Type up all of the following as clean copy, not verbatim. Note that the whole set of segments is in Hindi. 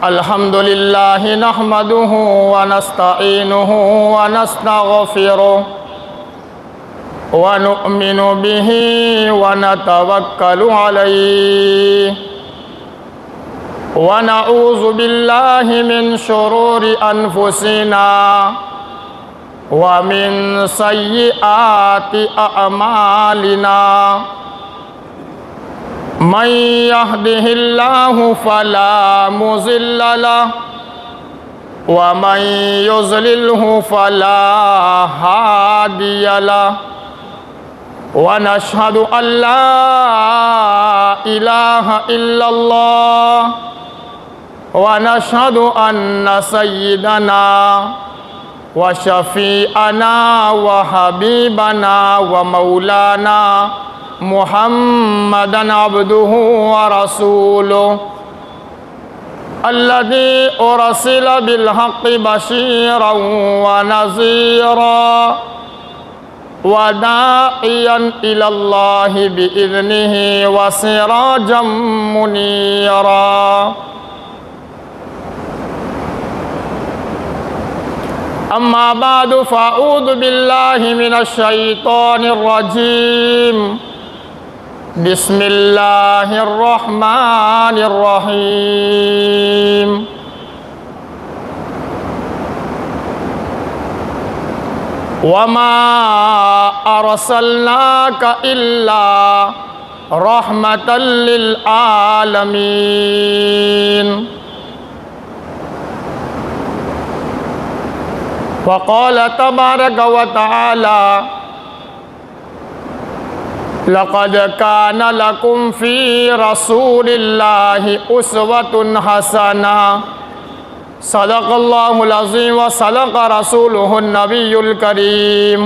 अल्हम्दुलिल्लाह नहमदुहु व नस्तईनुहु व नस्तगफिरुहु व नुअमिनु बिही व नतवक्कलु अलैहि व नऊज़ु बिल्लाहि मिन शुरूरि अनफुसिना व मिन सय्यिआति अअमालिना। मन यहदिहिल्लाहु फला मुज़िल्ल लहु व मन युज़लिल्हु फला हादिय लहु व नशहदु अल्ला इलाहा इल्लल्लाह व नशहदु अन्न सय्यिदना व शफ़ीअना व हबीबना व मौलाना मुहम्मदन अब्दुहु व रसूलुहु अल्लज़ी उरसिल बिलहक़्क़ि बशीरन व नज़ीरा व दाइयन इलल्लाहि बिइज़्निहि व सिराजम मुनीरा। अम्मा बादु फ़अऊज़ु बिल्लाहि मिनश शैतानिर रजीम। बिस्मिल्लाहिर्रहमानिर्रहीम। वमा अरसलनाका इल्ला रहमतल लिल आलमीन। वक़ाल तबारक व तआला लक़द कान लकुम फ़ी रसूलिल्लाहि उस्वतुन हसना। सदक़ल्लाहुल अज़ीम व सदक़ रसूलुहुन नबियुल करीम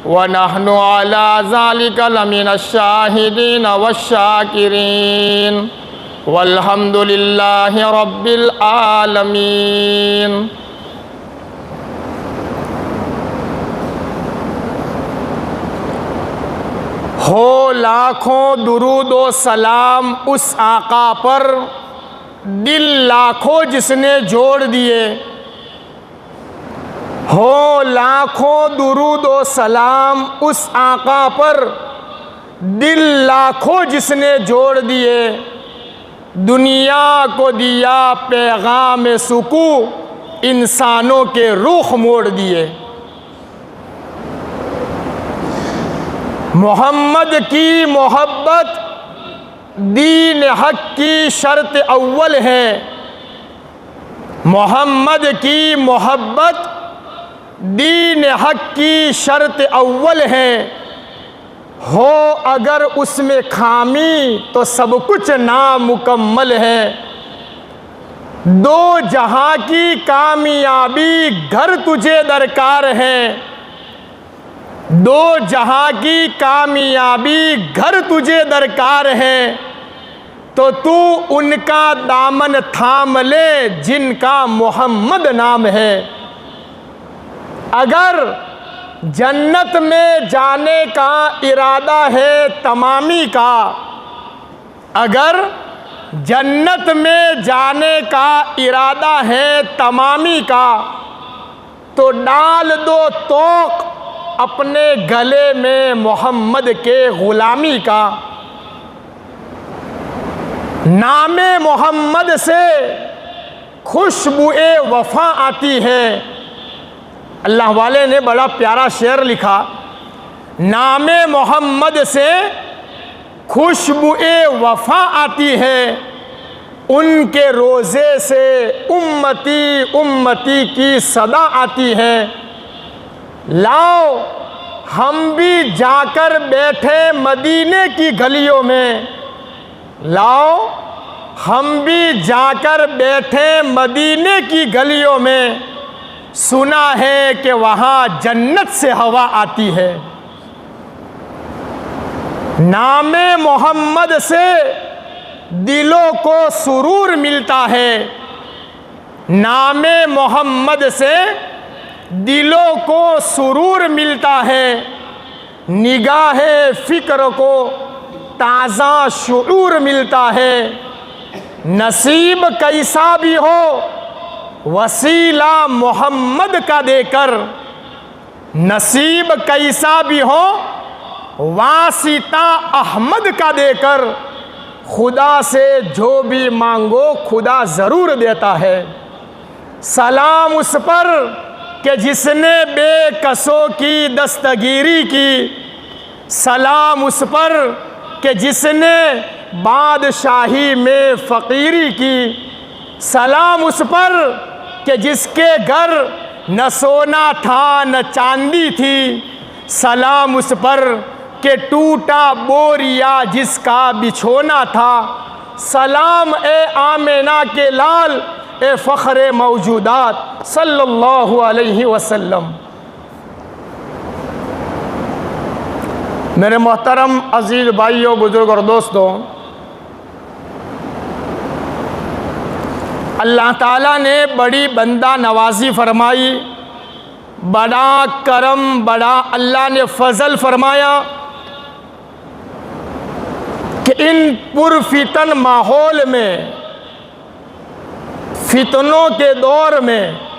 व नहनु अला ज़ालिका लमिनश शाहिदीन वश्शाकिरीन वल्हम्दुलिल्लाहि रब्बिल आलमीन। हो लाखों दुरूद व सलाम उस आका पर दिल लाखों जिसने जोड़ दिए। हो लाखों दुरूद व सलाम उस आका पर दिल लाखों जिसने जोड़ दिए। दुनिया को दिया पैगाम सुकून, इंसानों के रुख मोड़ दिए। मोहम्मद की मोहब्बत दीन हक की शर्त अव्वल है। मोहम्मद की मोहब्बत दीन हक की शर्त अव्वल है। हो अगर उसमें खामी तो सब कुछ नामुकम्मल है। दो जहां की कामयाबी घर तुझे दरकार है। दो जहां की कामयाबी घर तुझे दरकार है तो तू उनका दामन थाम ले जिनका मोहम्मद नाम है। अगर जन्नत में जाने का इरादा है तमामी का, अगर जन्नत में जाने का इरादा है तमामी का तो डाल दो तोक अपने गले में मोहम्मद के गुलामी का। नामे मोहम्मद से खुशबुए वफ़ा आती है। अल्लाह वाले ने बड़ा प्यारा शेर लिखा, नामे मोहम्मद से खुशबुए वफ़ा आती है। उनके रोज़े से उम्मती उम्मती की सदा आती है। लाओ हम भी जाकर बैठे मदीने की गलियों में। लाओ हम भी जाकर बैठे मदीने की गलियों में। सुना है कि वहाँ जन्नत से हवा आती है। नामे मोहम्मद से दिलों को सुरूर मिलता है। नामे मोहम्मद से दिलों को सुरूर मिलता है। निगाहे फ़िक्र को ताज़ा शुऊर मिलता है। नसीब कैसा भी हो वसीला मोहम्मद का देकर, नसीब कैसा भी हो वासिता अहमद का देकर, खुदा से जो भी मांगो खुदा ज़रूर देता है। सलाम उस पर कि जिसने बेकसों की दस्तगीरी की, सलाम उस पर कि जिसने बादशाही में फ़कीरी की, सलाम उस पर कि जिसके घर न सोना था न चांदी थी, सलाम उस पर कि टूटा बोरिया जिसका बिछोना था। सलाम ए आमिना के लाल ए फ़ख्र मौजूदात सल्लल्लाहु अलैहि वसल्लम। मेरे मोहतरम अज़ीज़ भाइयों, बुज़ुर्ग और दोस्तों, अल्लाह ताला ने बड़ी बंदा नवाजी फरमाई, बड़ा करम, बड़ा अल्लाह ने फ़ज़ल फरमाया कि इन पुरफितन माहौल में, फितनों के दौर में,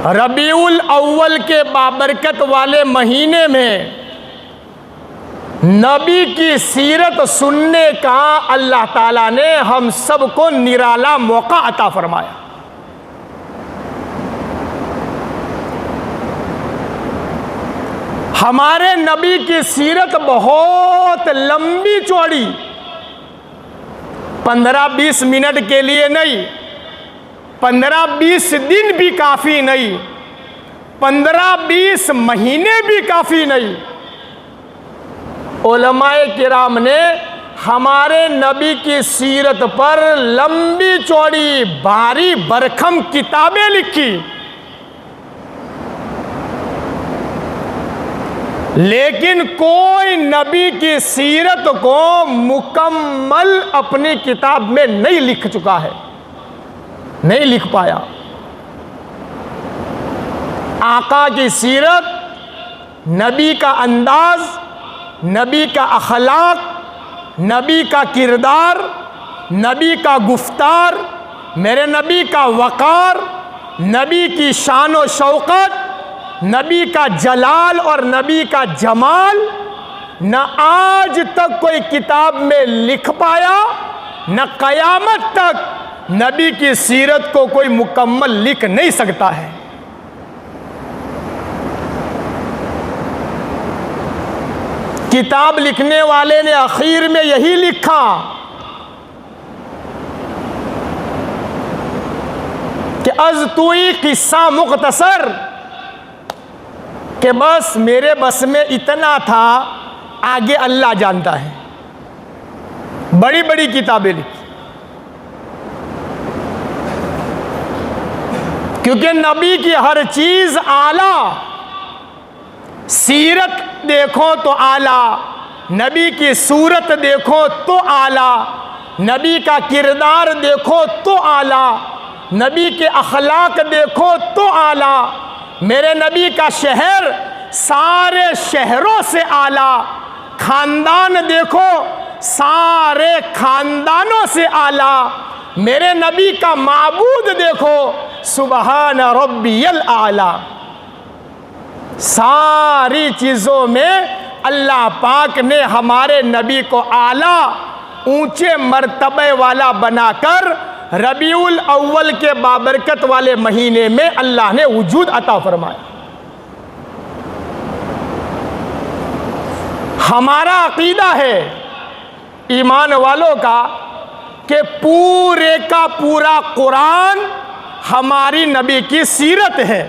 रबीउल अव्वल के बाबरकत वाले महीने में नबी की सीरत सुनने का अल्लाह ताला ने हम सबको निराला मौका अता फरमाया। हमारे नबी की सीरत बहुत लंबी चौड़ी, 15-20 मिनट के लिए नहीं, 15-20 दिन भी काफ़ी नहीं, 15-20 महीने भी काफ़ी नहीं। उलमाए किराम ने हमारे नबी की सीरत पर लंबी चौड़ी भारी भरकम किताबें लिखी, लेकिन कोई नबी की सीरत को मुकम्मल अपनी किताब में नहीं लिख चुका है, नहीं लिख पाया। आका की सीरत, नबी का अंदाज, नबी का अखलाक, नबी का किरदार, नबी का गुफ्तार, मेरे नबी का वक़ार, नबी की शान व शौकत, नबी का जलाल और नबी का जमाल न आज तक कोई किताब में लिख पाया, न क़यामत तक नबी की सीरत को कोई मुकम्मल लिख नहीं सकता है। किताब लिखने वाले ने आखिर में यही लिखा कि अज तुई किस्सा मुख्तसर, कि बस मेरे बस में इतना था, आगे अल्लाह जानता है। बड़ी बड़ी किताबें लिखी, क्योंकि नबी की हर चीज आला, सीरत देखो तो आला, नबी की सूरत देखो तो आला, नबी का किरदार देखो तो आला, नबी के अखलाक देखो तो आला, मेरे नबी का शहर सारे शहरों से आला, खानदान देखो सारे खानदानों से आला, मेरे नबी का माबूद देखो सुबहान रब्बियल आला। सारी चीज़ों में अल्लाह पाक ने हमारे नबी को आला, ऊंचे मर्तबे वाला बनाकर रबीउल अव्वल के बाबरकत वाले महीने में अल्लाह ने वजूद अता फरमाया। हमारा अकीदा है ईमान वालों का कि पूरे का पूरा कुरान हमारी नबी की सीरत है।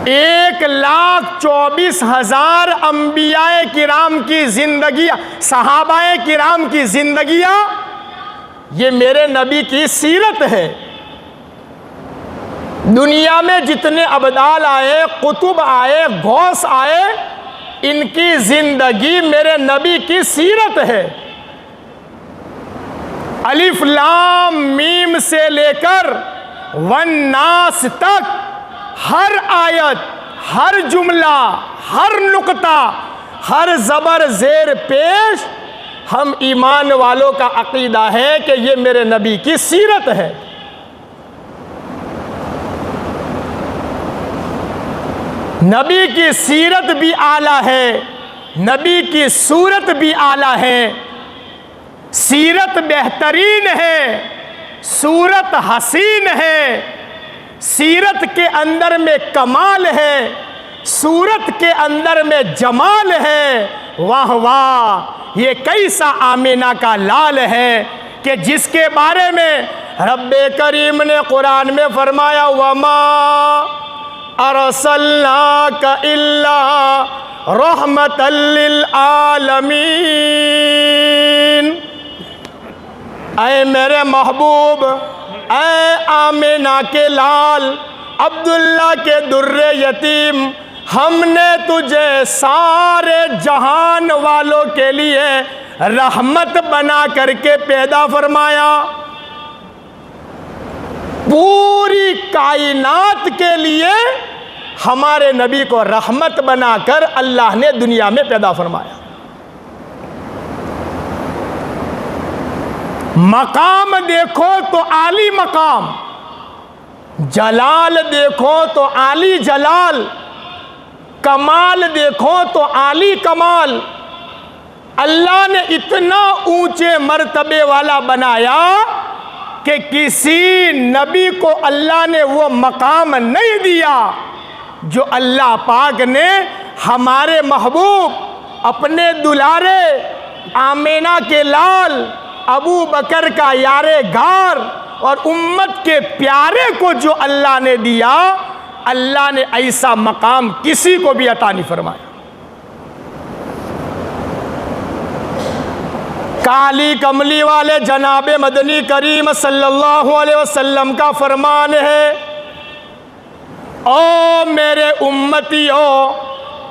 1,24,000 अंबियाए किराम की जिंदगी, सहाबाए किराम की जिंदगियां, ये मेरे नबी की सीरत है। दुनिया में जितने अबदाल आए, कुतुब आए, गौस आए, इनकी जिंदगी मेरे नबी की सीरत है। अलिफ लाम मीम से लेकर वन्नास तक हर आयत, हर जुमला, हर नुक्ता, हर ज़बर ज़ेर पेश हम ईमान वालों का अकीदा है कि ये मेरे नबी की सीरत है। नबी की सीरत भी आला है, नबी की सूरत भी आला है। सीरत बेहतरीन है, सूरत हसीन है। सीरत के अंदर में कमाल है, सूरत के अंदर में जमाल है। वाह वाह, ये कैसा आमिना का लाल है कि जिसके बारे में रब्बे करीम ने कुरान में फरमाया, वमा अरसलनाका इल्ला रहमतल लिल आलमीन। ऐ मेरे महबूब, ऐ आमिना के लाल, अब्दुल्ला के दुर्रे यतीम, हमने तुझे सारे जहान वालों के लिए रहमत बना करके पैदा फरमाया। पूरी कायनात के लिए हमारे नबी को रहमत बनाकर अल्लाह ने दुनिया में पैदा फरमाया। मकाम देखो तो आली मकाम, जलाल देखो तो आली जलाल, कमाल देखो तो आली कमाल। अल्लाह ने इतना ऊंचे मर्तबे वाला बनाया कि किसी नबी को अल्लाह ने वो मकाम नहीं दिया जो अल्लाह पाक ने हमारे महबूब अपने दुलारे आमिना के लाल अबू बकर का यारे गार और उम्मत के प्यारे को जो अल्लाह ने दिया, अल्लाह ने ऐसा मकाम किसी को भी अता नहीं फरमाया। काली कमली वाले जनाब मदनी करीम सल्लल्लाहु अलैहि वसल्लम का फरमान है, ओ मेरे उम्मतियों,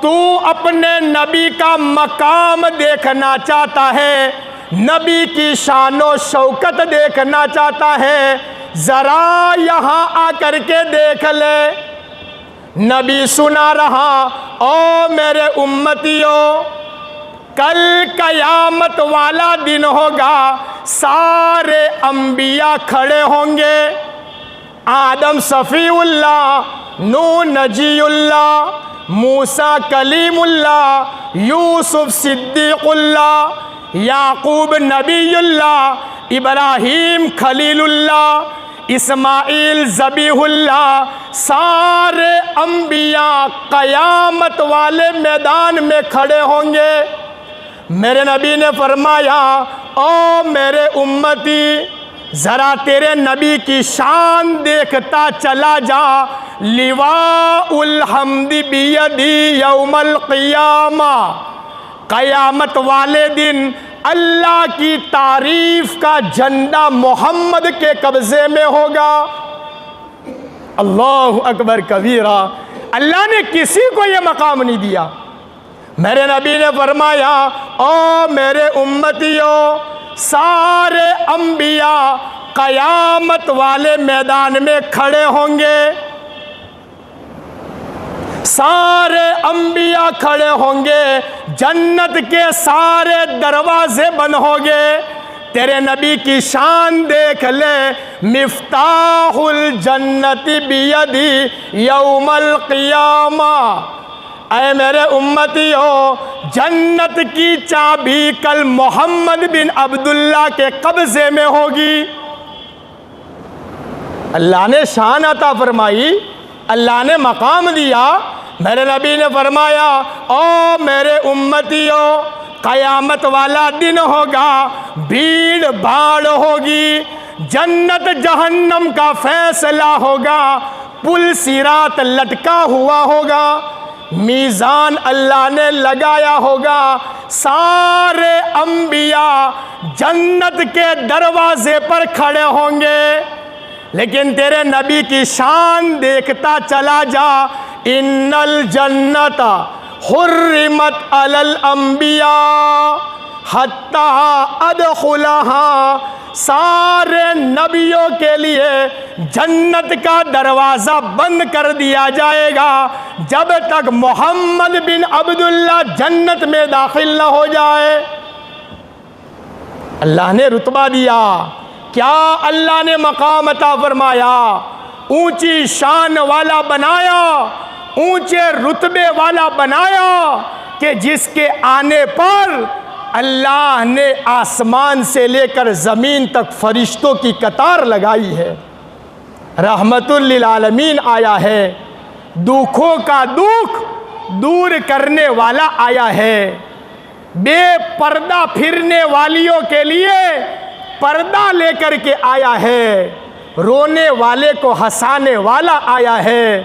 तू अपने नबी का मकाम देखना चाहता है, नबी की शानो शौकत देखना चाहता है, ज़रा यहाँ आकर के देख ले। नबी सुना रहा, ओ मेरे उम्मतियों, कल कयामत वाला दिन होगा, सारे अंबिया खड़े होंगे। आदम सफ़ीउल्लाह, नूह नजीउल्लाह, मूसा कलीमुल्लाह, यूसुफ सिद्दीकुल्लाह, याकूब नबीयुल्लाह, इब्राहीम खलीलुल्लाह, इस्माइल ज़बीहुल्लाह, सारे अंबिया क़यामत वाले मैदान में खड़े होंगे। मेरे नबी ने फरमाया, ओ मेरे उम्मती, ज़रा तेरे नबी की शान देखता चला जा। लिवाउल हम्दी बियदी यौमल क़ियामा, क़यामत वाले दिन अल्लाह की तारीफ़ का झंडा मोहम्मद के कब्ज़े में होगा। अल्लाहु अकबर कबीरा। अल्लाह ने किसी को ये मकाम नहीं दिया। मेरे नबी ने फरमाया, ओ मेरे उम्मतियों, सारे अंबिया क़यामत वाले मैदान में खड़े होंगे। सारे अंबिया खड़े होंगे, जन्नत के सारे दरवाजे बंद होंगे। तेरे नबी की शान देख ले, मिफ्ताहुल जन्नति बियदी यौमल क़ियामा। ऐ मेरे उम्मतियों, जन्नत की चाबी कल मोहम्मद बिन अब्दुल्ला के कब्ज़े में होगी। अल्लाह ने शान अता फरमाई, अल्लाह ने मकाम दिया। मेरे नबी ने फरमाया, ओ मेरे उम्मतियों, क़यामत वाला दिन होगा, भीड़ भाड़ होगी, जन्नत जहन्नम का फैसला होगा, पुल सिरात लटका हुआ होगा, मीज़ान अल्लाह ने लगाया होगा। सारे अंबिया जन्नत के दरवाजे पर खड़े होंगे, लेकिन तेरे नबी की शान देखता चला जा। इन्नल जन्नता हुर्रिमत अलल अंबिया, हत्ता अदखुलहा, सारे नबियों के लिए जन्नत का दरवाज़ा बंद कर दिया जाएगा जब तक मोहम्मद बिन अब्दुल्ला जन्नत में दाखिल न हो जाए। अल्लाह ने रुतबा दिया, क्या अल्लाह ने मकाम अता फरमाया, ऊंची शान वाला बनाया, ऊंचे रुतबे वाला बनाया कि जिसके आने पर अल्लाह ने आसमान से लेकर ज़मीन तक फरिश्तों की कतार लगाई है। रहमतुल लिल आलमीन आया है, दुखों का दुख दूर करने वाला आया है, बेपर्दा फिरने वालियों के लिए पर्दा लेकर के आया है, रोने वाले को हंसाने वाला आया है,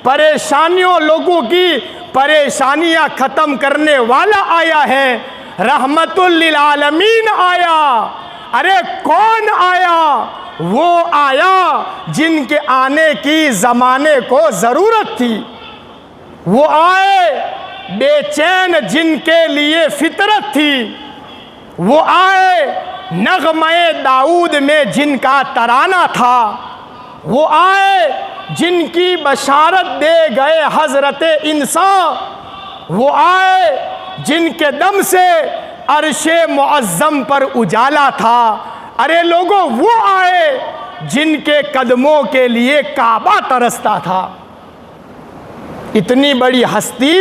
परेशानियों लोगों की परेशानियां ख़त्म करने वाला आया है, रहमतुल लिल आलमीन आया। अरे कौन आया? वो आया जिनके आने की ज़माने को ज़रूरत थी। वो आए बेचैन जिनके लिए फितरत थी। वो आए नग़मे दाऊद में जिनका तराना था। वो आए जिनकी बशारत दे गए हज़रत इंसान। वो आए जिनके दम से अर्शे मुअज़्ज़म पर उजाला था। अरे लोगों, वो आए जिनके कदमों के लिए काबा तरसता था। इतनी बड़ी हस्ती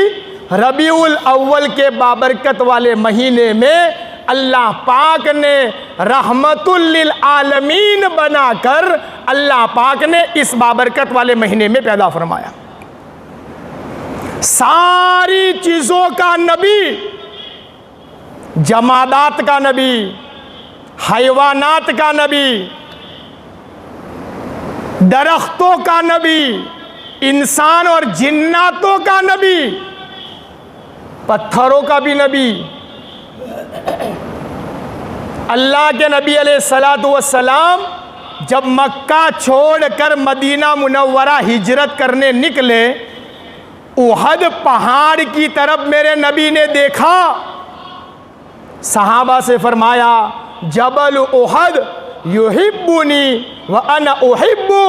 रबीउल अव्वल के बाबरकत वाले महीने में अल्लाह पाक ने रहमतुल लिल आलमीन बनाकर अल्लाह पाक ने इस बाबरकत वाले महीने में पैदा फरमाया। सारी चीज़ों का नबी, जमादात का नबी, हैवानात का नबी, दरख्तों का नबी, इंसान और जिन्नातों का नबी, पत्थरों का भी नबी। अल्लाह के नबी अलैहिस्सलातु वस्सलाम जब मक्का छोड़कर मदीना मुनव्वरा हिजरत करने निकले, उहद पहाड़ की तरफ मेरे नबी ने देखा। सहाबा से फरमाया, जबल उहद युहिब्बुनी व अना उहिब्बु।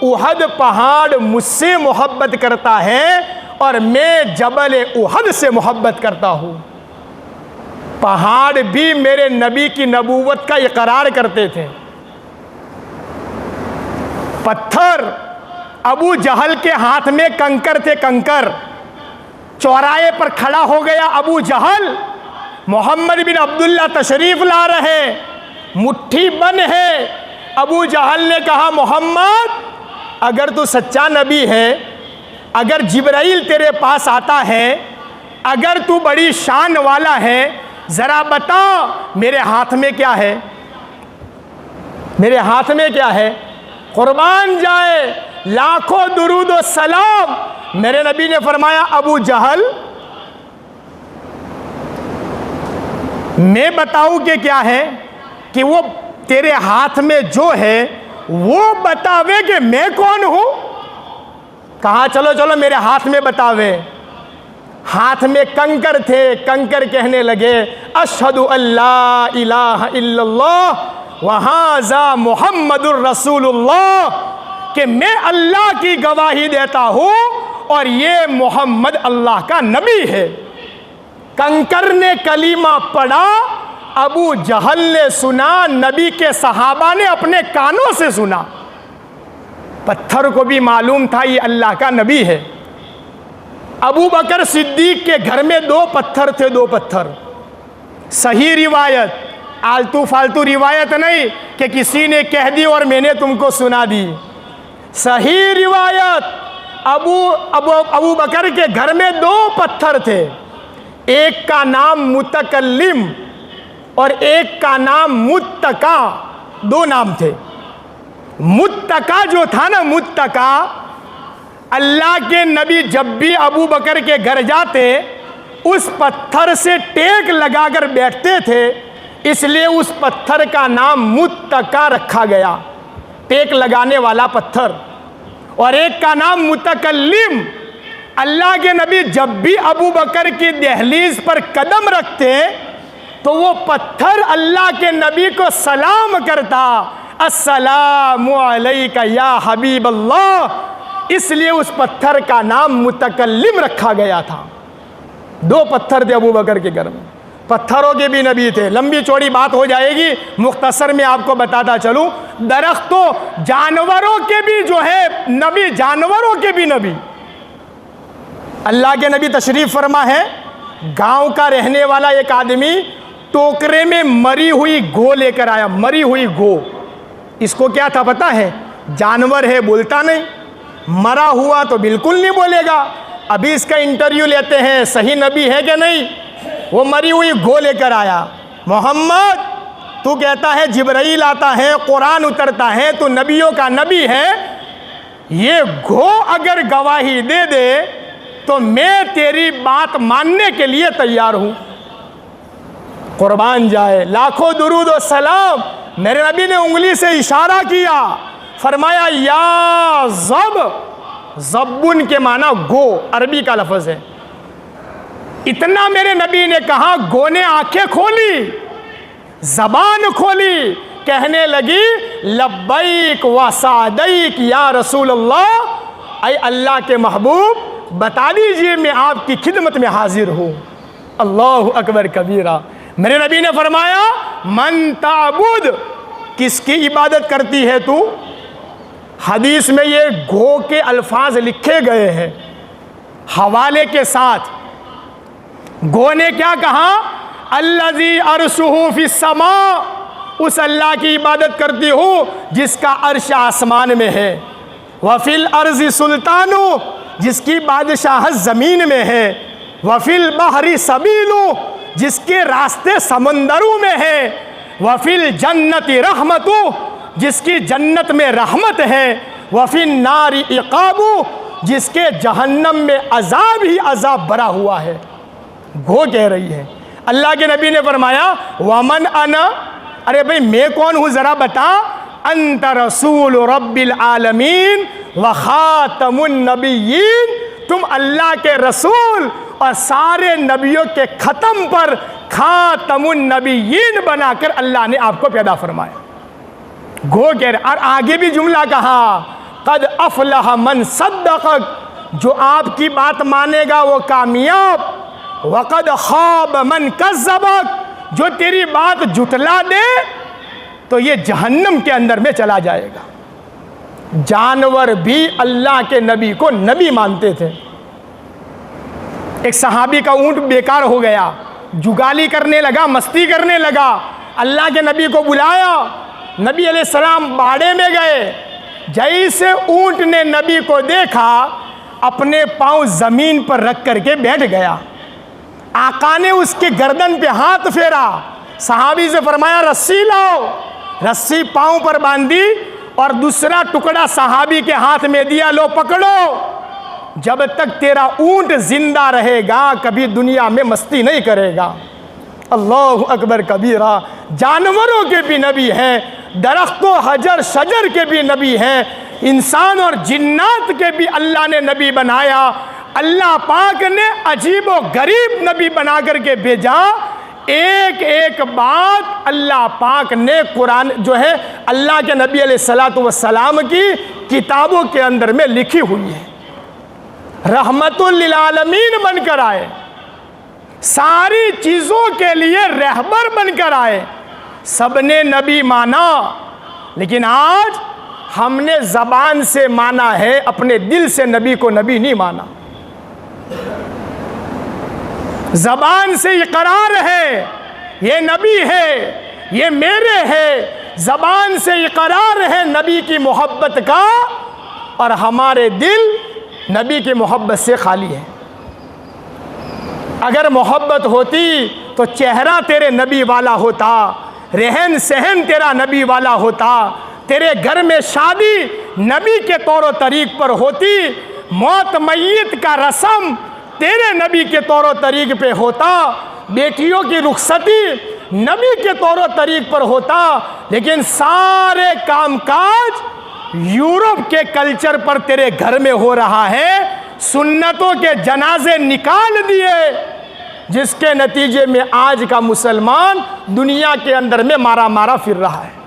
उहद पहाड़ मुझसे मोहब्बत करता है और मैं जबल उहद से मोहब्बत करता हूँ। पहाड़ भी मेरे नबी की नबूवत का इकरार करते थे। पत्थर, अबू जहल के हाथ में कंकर थे, कंकर। चौराहे पर खड़ा हो गया अबू जहल, मोहम्मद बिन अब्दुल्ला तशरीफ़ ला रहे, मुट्ठी बन है। अबू जहल ने कहा, मोहम्मद अगर तू सच्चा नबी है, अगर जिब्राइल तेरे पास आता है, अगर तू बड़ी शान वाला है, ज़रा बता मेरे हाथ में क्या है, मेरे हाथ में क्या है। कुर्बान जाए लाखों दुरूद व सलाम। मेरे नबी ने फरमाया, अबू जहल मैं बताऊं कि क्या है, कि वो तेरे हाथ में जो है वो बतावे कि मैं कौन हूं। कहा चलो चलो मेरे हाथ में बतावे। हाथ में कंकर थे, कंकर कहने लगे, अशहदु अल्ला इलाहा इल्लल्लाह व हाज़ा मुहम्मदुर रसूलुल्लाह, कि मैं अल्लाह की गवाही देता हूँ और ये मोहम्मद अल्लाह का नबी है। कंकर ने कलीमा पढ़ा, अबू जहल ने सुना, नबी के सहाबा ने अपने कानों से सुना। पत्थर को भी मालूम था ये अल्लाह का नबी है। अबू बकर सिद्दीक के घर में 2 पत्थर थे, 2 पत्थर। सही रिवायत, आलतू फालतू रिवायत नहीं कि किसी ने कह दी और मैंने तुमको सुना दी। सही रिवायत, अबू बकर के घर में 2 पत्थर थे। एक का नाम मुतकल्लिम और एक का नाम मुत्तका, 2 नाम थे। मुत्तका जो था ना, मुत्तका, अल्लाह के नबी जब भी अबू बकर के घर जाते उस पत्थर से टेक लगाकर बैठते थे, इसलिए उस पत्थर का नाम मुत्तका रखा गया, टेक लगाने वाला पत्थर। और एक का नाम मुतकल्लिम। अल्लाह के नबी जब भी अबू बकर की दहलीज पर कदम रखते तो वो पत्थर अल्लाह के नबी को सलाम करता, अस्सलामु अलैका या हबीब अल्लाह। इसलिए उस पत्थर का नाम मुतकल्लिम रखा गया था। 2 पत्थर थे अबू बकर के घर में, पत्थरों के भी नबी थे। लंबी चौड़ी बात हो जाएगी, मुख्तसर में आपको बताता चलूं। दरख्तों जानवरों के भी जो है नबी, जानवरों के भी नबी। अल्लाह के नबी तशरीफ फरमा है, गांव का रहने वाला एक आदमी टोकरे में मरी हुई गो लेकर आया। मरी हुई गो, इसको क्या था पता है? जानवर है, बोलता नहीं, मरा हुआ तो बिल्कुल नहीं बोलेगा। अभी इसका इंटरव्यू लेते हैं, सही नबी है कि नहीं। वो मरी हुई गो लेकर आया। मोहम्मद, तू कहता है जिब्राइल आता है, कुरान उतरता है, तू नबियों का नबी है, ये गो अगर गवाही दे दे तो मैं तेरी बात मानने के लिए तैयार हूं। कुर्बान जाए, लाखों दुरूद और सलाम। मेरे नबी ने उंगली से इशारा किया, फरमाया या ज़ब। ज़ब्बुन के माना गो, अरबी का लफ्ज़ है। इतना मेरे नबी ने कहा, गो ने आंखें खोली, ज़बान खोली, कहने लगी लब्बैक व सादैक या रसूल अल्लाह। ऐ अल्लाह के महबूब, बता दीजिए मैं आपकी खिदमत में हाजिर हूँ। अल्लाहु अकबर कबीरा। मेरे नबी ने फरमाया मन ताबुद, किसकी इबादत करती है तू? हदीस में ये गो के अल्फाज लिखे गए हैं हवाले के साथ। गो ने क्या कहा? अल्लज़ी अर्शुहु फिस समा, उस अल्लाह की इबादत करती हूँ जिसका अर्श आसमान में है। वफिल अर्ज़ सुल्तानु, जिसकी बादशाहत ज़मीन में है। वफिल बहरी सबीलु, जिसके रास्ते समंदरों में है। वफिल जन्नति रहमतु, जिसकी जन्नत में रहमत है। वफिल नारी इक़ाबु, जिसके जहन्नम में अजाब ही अजाब भरा हुआ है। गो कह रही है। अल्लाह के नबी ने फरमाया वमन अना, अरे भाई मैं कौन हूँ ज़रा बता। अंत रसूल रब्बिल आलमीन व खातमुन नबिय्यीन, तुम अल्लाह के रसूल और सारे नबियों के ख़त्म पर खातमुन नबिय्यीन बनाकर अल्लाह ने आपको पैदा फरमाया। गो कह रहे। और आगे भी जुमला कहा कद अफलह मन सद्दक़क, जो आपकी बात मानेगा वो कामयाब। वक़द ख़ाब मन कज़्ज़बक, जो तेरी बात जुटला दे तो ये जहन्नम के अंदर में चला जाएगा। जानवर भी अल्लाह के नबी को नबी मानते थे। एक सहाबी का ऊंट बेकार हो गया, जुगाली करने लगा, मस्ती करने लगा। अल्लाह के नबी को बुलाया, नबी अलैहिस्सलाम बाड़े में गए। जैसे ऊंट ने नबी को देखा, अपने पांव जमीन पर रख करके बैठ गया। आका ने उसके गर्दन पे हाथ फेरा, सहाबी से फरमाया रस्सी लाओ। रस्सी पांव पर बांधी और दूसरा टुकड़ा सहाबी के हाथ में दिया, लो पकड़ो। जब तक तेरा ऊंट जिंदा रहेगा कभी दुनिया में मस्ती नहीं करेगा। अल्लाहु अकबर कबीरा। जानवरों के भी नबी हैं, दरख्तों हजर शजर के भी नबी हैं, इंसान और जिन्नात के भी अल्लाह ने नबी बनाया। अल्लाह पाक ने अजीब व गरीब नबी बना करके भेजा। एक एक बात अल्लाह पाक ने कुरान जो है अल्लाह के नबी अलैहिस्सलातु वस्सलाम की किताबों के अंदर में लिखी हुई है। रहमतुल लिल आलमीन बनकर आए, सारी चीज़ों के लिए रहबर बनकर आए। सबने नबी माना, लेकिन आज हमने ज़बान से माना है, अपने दिल से नबी को नबी नहीं माना। ज़बान से इकरार है ये नबी है, ये मेरे है, ज़बान से इकरार है नबी की मोहब्बत का, और हमारे दिल नबी की मोहब्बत से खाली है। अगर मोहब्बत होती तो चेहरा तेरे नबी वाला होता, रहन सहन तेरा नबी वाला होता, तेरे घर में शादी नबी के तौर तरीक़ पर होती, मौत मय्यत का रस्म तेरे नबी के तौर तरीक़ पे होता, बेटियों की रुखसती नबी के तौर तरीक़ पर होता। लेकिन सारे कामकाज यूरोप के कल्चर पर तेरे घर में हो रहा है। सुन्नतों के जनाजे निकाल दिए, जिसके नतीजे में आज का मुसलमान दुनिया के अंदर में मारा मारा फिर रहा है।